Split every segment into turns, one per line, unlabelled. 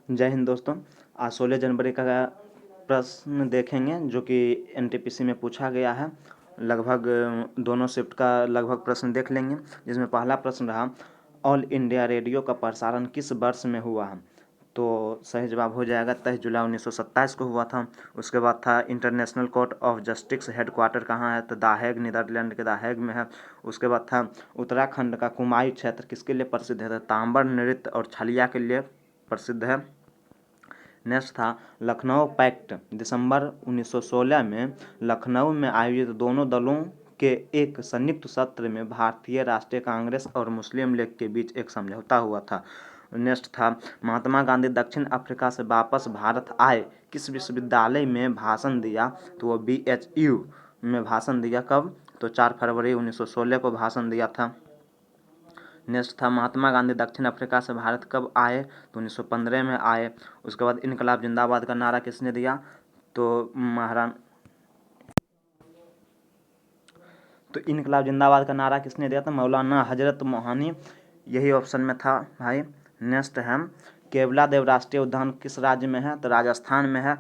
जय हिंद दोस्तों। आज 16 जनवरी का प्रश्न देखेंगे जो कि एनटीपीसी में पूछा गया है। लगभग दोनों शिफ्ट का लगभग प्रश्न देख लेंगे, जिसमें पहला प्रश्न रहा, ऑल इंडिया रेडियो का प्रसारण किस वर्ष में हुआ है? तो सही जवाब हो जाएगा 23 जुलाई 1927 को हुआ था। उसके बाद था international court of justice headquarter कहाँ है? तो द हेग, नीदरलैंड के द हेग में है। उसके बाद था उत्तराखंड का कुमायूं क्षेत्र किसके लिए प्रसिद्ध है? तो तांबर नृत्य और छलिया के लिए प्रसिद्ध है। नेक्स्ट था लखनऊ पैक्ट। दिसंबर 1916 में लखनऊ में आयोजित दोनों दलों के एक संयुक्त सत्र में भारतीय राष्ट्रीय कांग्रेस और मुस्लिम लीग के बीच एक समझौता हुआ था। नेक्स्ट था महात्मा गांधी दक्षिण अफ्रीका से वापस भारत आए, किस विश्वविद्यालय में भाषण दिया? तो वो BHU में भाषण दिया। कब? तो 4 फरवरी 1916 को भाषण दिया था। नेक्स्ट था महात्मा गांधी दक्षिण अफ्रीका से भारत कब आए? तो 1915 में आए। उसके बाद इनकलाब जिंदाबाद का नारा किसने दिया? तो इनकलाब जिंदाबाद का नारा किसने दिया था? मौलाना हजरत मोहानी। यही ऑप्शन में था भाई। नेक्स्ट है केवला देव राष्ट्रीय उद्यान किस राज्य में है? तो राजस्थान में है।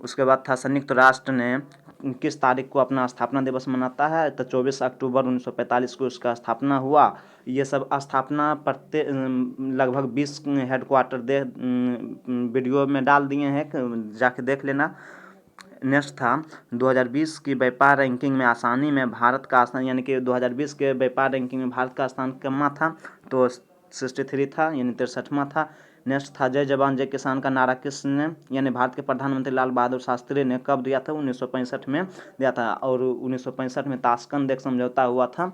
उसके बाद था संयुक्त राष्ट्र ने किस तारीख को अपना स्थापना दिवस मनाता है? तो 24 अक्टूबर 1945 को उसका स्थापना हुआ। ये सब स्थापना लगभग 20 हेडक्वार्टर वीडियो में डाल दिए हैं, जाके देख लेना। नेक्स्ट था 2020 की व्यापार रैंकिंग में आसानी में भारत का स्थान, यानी कि 2020 के व्यापार रैंकिंग में भारत का स्थान कितना था? तो 63 था, यानी 63वां था। नेक्स्ट था जय जवान जय किसान का नारा किसने, यानी भारत के प्रधानमंत्री लाल बहादुर शास्त्री ने कब दिया था? 1965 में दिया था। और 1965 में ताशकंद एक समझौता हुआ था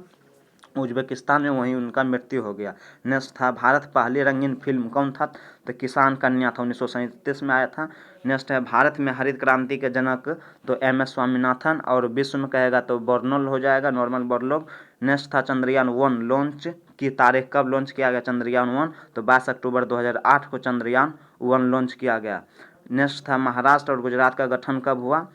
उज्बेकिस्तान में, वहीं उनका मृत्यु हो गया। नेक्स्ट था भारत पहली रंगीन फिल्म कौन था? तो किसान कन्या था, 1937 में आया था। नेक्स्ट है भारत में हरित क्रांति के जनक? तो MS स्वामीनाथन। और विश्व में कहेगा तो बर्नौल हो जाएगा, नॉर्मन बोरलॉग। नेक्स्ट था चंद्रयान-1 लॉन्च की तारीख कब लॉन्च किया गया? चंद्रयान-1 तो 22 अक्टूबर 2008 को चंद्रयान-1 लॉन्च किया गया। नेक्स्ट था महाराष्ट्र और गुजरात का गठन कब हुआ?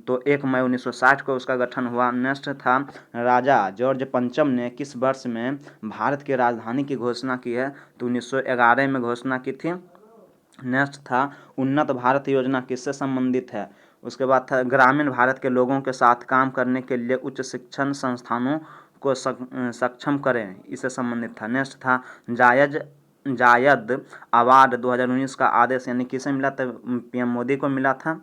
तो 1 मई 1960 को उसका गठन हुआ। नेक्स्ट था राजा जॉर्ज पंचम ने किस वर्ष में भारत की राजधानी की घोषणा की है? तो 1911 में घोषणा की थी। नेक्स्ट था उन्नत भारत योजना किससे संबंधित है? उसके बाद था ग्रामीण भारत के लोगों के साथ काम करने के लिए उच्च शिक्षण संस्थानों को सक्षम करें, इससे संबंधित था। नेक्स्ट था जायद अवार्ड 2019 का आदेश यानी किसे मिला था? PM मोदी को मिला था।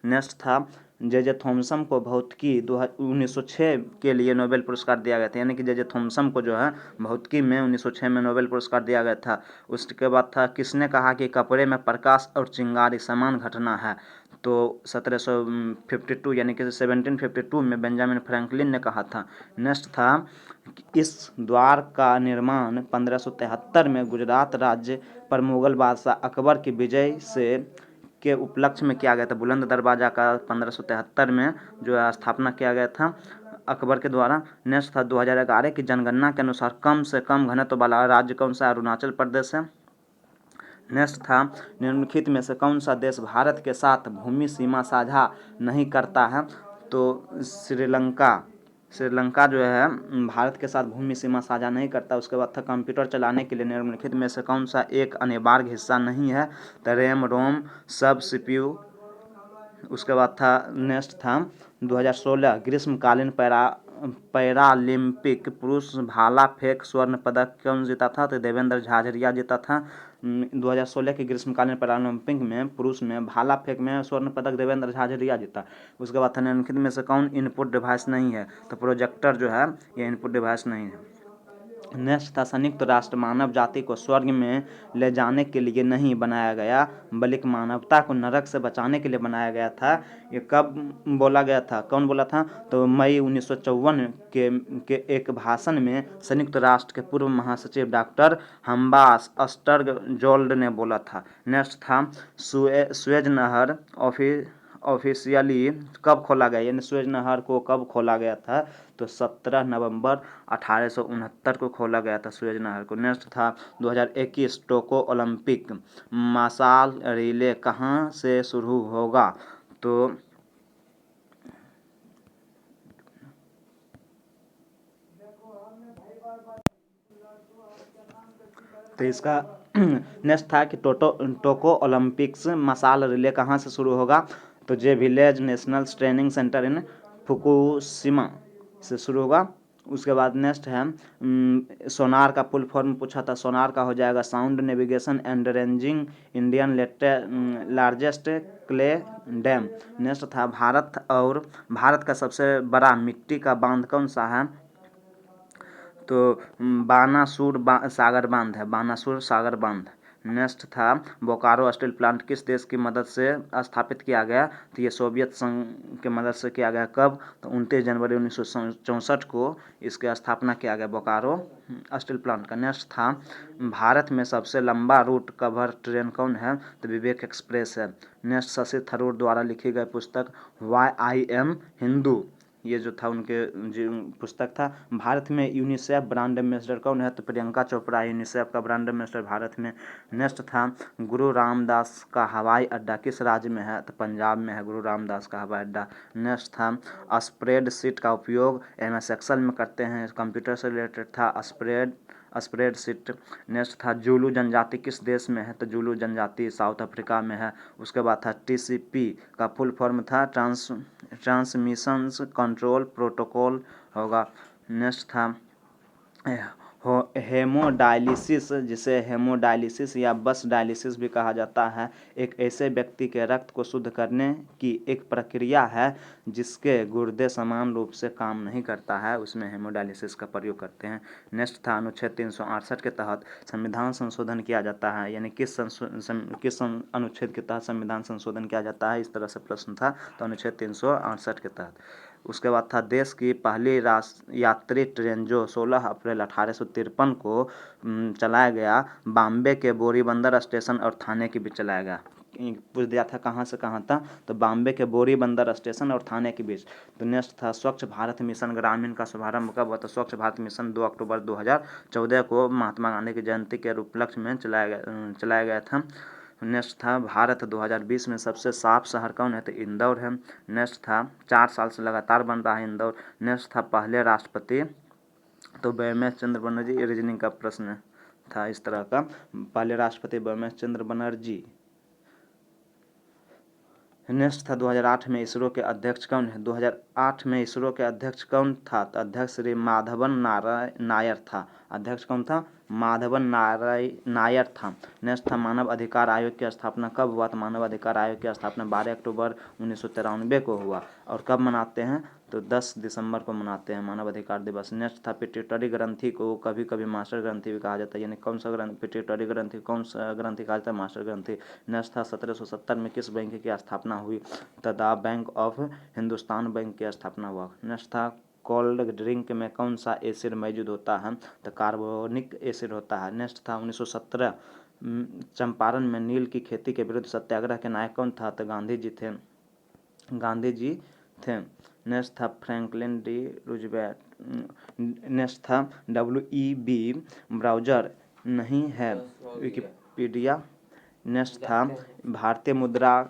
नेक्स्ट था जे थॉमसन को भौतिकी 1906 के लिए नोबेल पुरस्कार दिया गया था, यानी कि जे थॉमसन को जो है भौतिकी में 1906 में नोबेल पुरस्कार दिया गया था। उसके बाद था किसने कहा कि कपड़े में प्रकाश और चिंगारी समान घटना है? तो 1752 यानी कि 1752 में बेंजामिन फ्रैंकलिन ने कहा था। नेक्स्ट था इस द्वार का निर्माण 1573 में गुजरात राज्य पर मुगल बादशाह अकबर की विजय से के उपलक्ष्य में किया गया था। बुलंद दरवाजा का 1573 में जो है स्थापना किया गया था अकबर के द्वारा। नेक्स्ट था 2011 की जनगणना के अनुसार कम से कम घनत्व वाला राज्य कौन सा? अरुणाचल प्रदेश है। नेक्स्ट था निम्नलिखित में से कौन सा देश भारत के साथ भूमि सीमा साझा नहीं करता है? तो श्रीलंका जो है भारत के साथ भूमि सीमा साझा नहीं करता। उसके बाद था कंप्यूटर चलाने के लिए निम्नलिखित में से कौन सा एक अनिवार्य हिस्सा नहीं है? तो रैम, रोम, सब CPU। उसके बाद था नेक्स्ट था 2016 ग्रीष्मकालीन पैरालिम्पिक पुरुष भाला फेंक स्वर्ण पदक कौन जीता था? तो देवेंद्र झाझरिया जीता था। 2016 के ग्रीष्मकालीन पैरालंपिक में पुरुष में भाला फेंक में स्वर्ण पदक देवेंद्र झाझरिया जीता। उसके बाद था निम्नलिखित में से कौन इनपुट डिवाइस नहीं है? तो प्रोजेक्टर जो है ये इनपुट डिवाइस नहीं है। नेक्स्ट था संयुक्त राष्ट्र मानव जाति को स्वर्ग में ले जाने के लिए नहीं बनाया गया, बल्कि मानवता को नरक से बचाने के लिए बनाया गया था। ये कब बोला गया था? कौन बोला था? तो मई 1954 के एक भाषण में संयुक्त राष्ट्र के पूर्व महासचिव डॉक्टर हम्बास अस्टरजोल्ड ने बोला था। नेक्स्ट था सुएज नहर ऑफिशियली कब खोला गया, यानी सुएज नहर को कब खोला गया था? तो 17 नवंबर 1869 को खोला गया था सुएज नहर को। नेक्स्ट था 2021 टोक्यो ओलंपिक मशाल रिले कहाँ से शुरू होगा? तो इसका नेक्स्ट था कि टोक्यो ओलंपिक्स मसाल रिले कहाँ से शुरू होगा, तो जे विलेज नेशनल ट्रेनिंग सेंटर इन फुकुशिमा से शुरू होगा। उसके बाद नेक्स्ट है सोनार का फुल फॉर्म पूछा था, सोनार का हो जाएगा sound navigation and ranging Indian largest clay dam. Next था भारत का सबसे बड़ा मिट्टी का बांध कौन सा है, तो बानासुर सागर बांध है, बानासुर सागर बांध। नेक्स्ट था बोकारो स्टील प्लांट किस देश की मदद से स्थापित किया गया, तो ये सोवियत संघ की मदद से किया गया। कब, तो 29 जनवरी 1964 को इसकी स्थापना किया गया, बोकारो स्टील प्लांट का। नेक्स्ट था भारत में सबसे लंबा रूट कवर ट्रेन कौन है, तो विवेक एक्सप्रेस है। नेक्स्ट शशि थरूर द्वारा लिखी गई पुस्तक वाई आई एम हिंदू, ये जो था उनके पुस्तक था। भारत में यूनिसेफ ब्रांड एम्बेसडर कौन है, तो प्रियंका चोपड़ा यूनिसेफ का ब्रांड एम्बेसडर भारत में। नेक्स्ट था गुरु रामदास का हवाई अड्डा किस राज्य में है, तो पंजाब में है गुरु रामदास का हवाई अड्डा। नेक्स्ट था स्प्रेडशीट का उपयोग एमएस एक्सेल में करते हैं, कंप्यूटर से रिलेटेड था स्प्रेडशीट। नेक्स्ट था जुलू जनजाति किस देश में है, तो जुलू जनजाति साउथ अफ्रीका में है। उसके बाद था टीसीपी का फुल फॉर्म था ट्रांसमिशंस कंट्रोल प्रोटोकॉल होगा। नेक्स्ट था हेमोडायलिसिस, जिसे हेमोडायलिसिस या बस डायलिसिस भी कहा जाता है, एक ऐसे व्यक्ति के रक्त को शुद्ध करने की एक प्रक्रिया है जिसके गुर्दे समान रूप से काम नहीं करता है, उसमें हेमोडायलिसिस का प्रयोग करते हैं। नेक्स्ट था अनुच्छेद 368 के तहत संविधान संशोधन किया जाता है, यानी किस अनुच्छेद के तहत संविधान संशोधन किया जाता है, इस तरह से प्रश्न था, तो अनुच्छेद 368 के तहत। उसके बाद था देश की पहली यात्री ट्रेन जो 16 अप्रैल 1853 को चलाया गया, बॉम्बे के बोरीबंदर स्टेशन और थाने के बीच चलाया गया। पूछ दिया था कहाँ से कहाँ था, तो बॉम्बे के बोरीबंदर स्टेशन और थाने के बीच। तो नेक्स्ट था स्वच्छ भारत मिशन ग्रामीण का शुभारंभ कब हुआ, तो स्वच्छ भारत मिशन 2 अक्टूबर 2014 को महात्मा गांधी की जयंती के उपलक्ष्य में चलाया गया था। नेक्स्ट था भारत 2020 में सबसे साफ शहर कौन है, तो इंदौर है। नेक्स्ट था 4 साल से लगातार बन रहा है इंदौर। नेक्स्ट था पहले राष्ट्रपति, तो बैमेश चंद्र बनर्जी, रीजनिंग का प्रश्न था इस तरह का, पहले राष्ट्रपति बैमेश चंद्र बनर्जी। नेक्स्ट था 2008 में इसरो के अध्यक्ष कौन है, 2008 में इसरो के अध्यक्ष कौन था, तो अध्यक्ष श्री माधवन नायर था, अध्यक्ष कौन था, माधवन नायर था। नेक्स्ट था मानव अधिकार आयोग की स्थापना कब हुआ, तो मानव अधिकार आयोग की स्थापना 12 अक्टूबर 1993 को हुआ, और कब मनाते हैं, तो 10 दिसंबर को मनाते हैं मानव अधिकार दिवस। नेक्स्ट था पिट्यूटरी ग्रंथि को कभी कभी मास्टर ग्रंथि भी कहा जाता है, यानी कौन सा पिट्यूटरी ग्रंथि कौन सा ग्रंथि कहा जाता है, मास्टर ग्रंथि। नेक्स्ट था 1770 में किस बैंक की स्थापना हुई, तो the bank of Hindustan bank की स्थापना हुआ। नेक्स्ट था कोल्ड ड्रिंक में कौन सा एसिड मौजूद होता है, तो कार्बोनिक एसिड होता है। नेक्स्ट था 1917 चंपारण में नील की खेती के विरुद्ध सत्याग्रह के नायक कौन था, तो गांधी जी थे। नेक्स्ट था फ्रैंकलिन डी रूजवेल्ट। नेक्स्ट था WEB ब्राउज़र नहीं है, विकिपीडिया। नेक्स्ट था भारतीय मुद्रा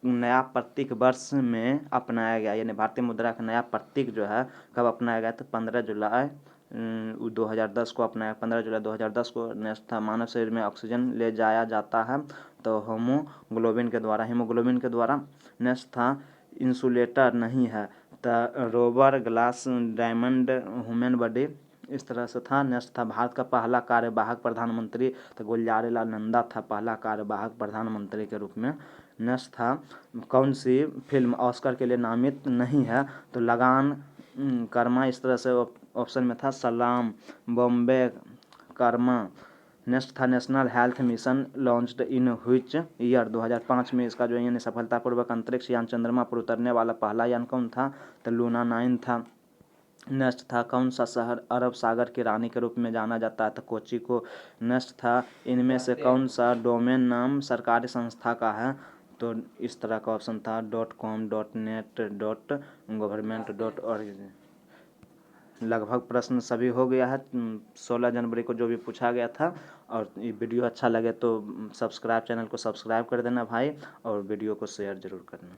नया प्रतीक वर्ष में अपनाया गया, यानी भारतीय मुद्रा का नया प्रतीक जो है कब अपनाया गया, तो 15 जुलाई 2010 को अपनाया, 15 जुलाई 2010 को। नेक्स्ट था मानव शरीर में ऑक्सीजन ले जाया जाता है, तो हीमोग्लोबिन के द्वारा। नेक्स्ट था इंसुलेटर नहीं है, तो Rober glass diamond human body, इस तरह से था। नेक्स्ट था भारत का पहला कार्यवाहक प्रधानमंत्री, तो गुलजारीलाल नंदा था पहला कार्यवाहक प्रधानमंत्री के रूप में। नेक्स्ट था कौन सी फिल्म ऑस्कर के लिए नामित नहीं है, तो लगान, कर्मा, इस तरह से ऑप्शन में था सलाम, बॉम्बे, कर्मा। नेक्स्ट था national health mission launched in which year, 2005 में इसका जो यानी सफलतापूर्वक अंतरिक्ष यान चंद्रमा पर उतरने वाला पहला यान कौन था, तो लूना 9 था। नेक्स्ट था कौन सा शहर अरब सागर की रानी के रूप में जाना जाता है, तो कोच्चि को। नेक्स्ट था इनमें से कौन सा डोमेन नाम सरकारी संस्था का है, तो इस तरह का ऑप्शन था .com .net .government.org। लगभग प्रश्न सभी हो गया है 16 जनवरी को जो भी पूछा गया था। और ये वीडियो अच्छा लगे तो चैनल को सब्सक्राइब कर देना भाई, और वीडियो को शेयर ज़रूर करना।